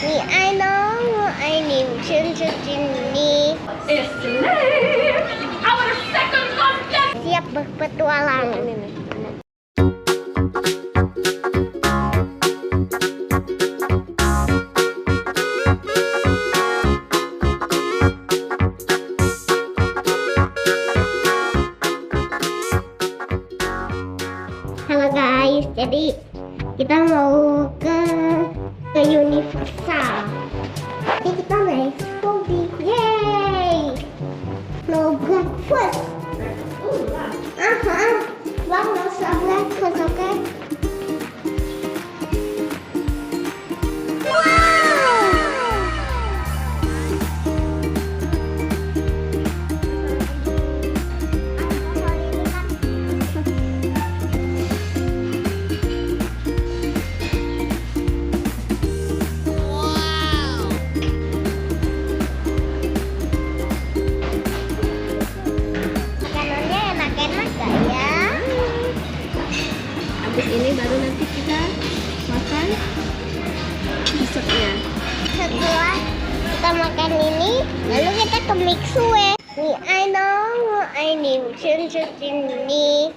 I know, I need ini. Siap berpetualang. Halo guys, jadi kita mau ke Universal. Jadi kita naik mobil, yay! No breakfast. Bang, no breakfast, oke? Habis ini baru nanti kita makan dessertnya. Setelah kita makan ini, lalu kita ke mixue. I know, I need ini.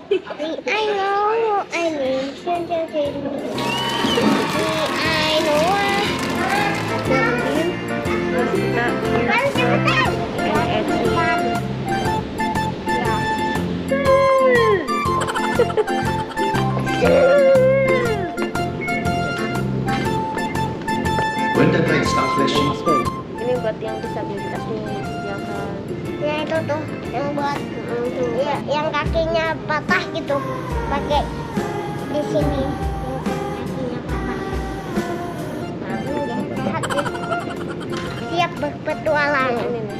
I know, I need ini. I know. Terus cepetan. When the night starts flashing. Ini buat yang disabilitas nih, disediakan. Ya itu tuh yang buat ya, yang kakinya patah gitu, pakai di sini. Kakinya patah. Nah, udah sehat deh. Siap berpetualang. Ini nih.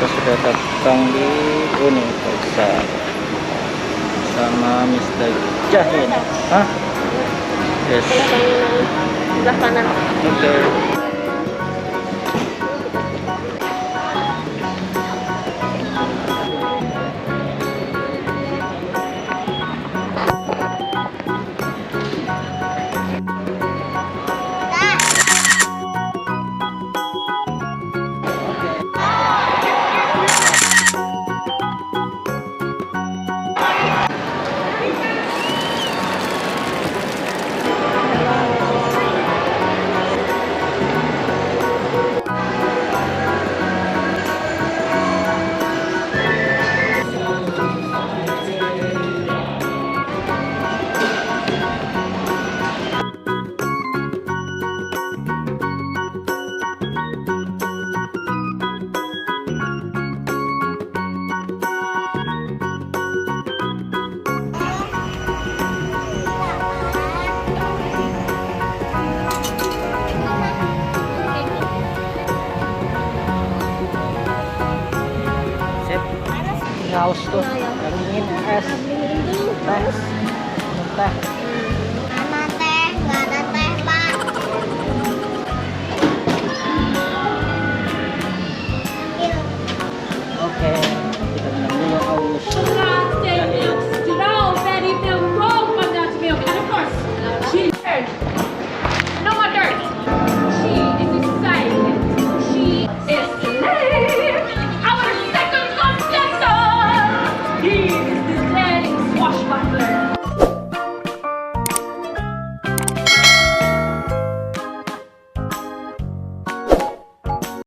Sudah datang di Universal sama Mr. Zaheen. Hah? Yes. Sebelah kanan. Oke. Haus tuh, dingin es, teh, teh.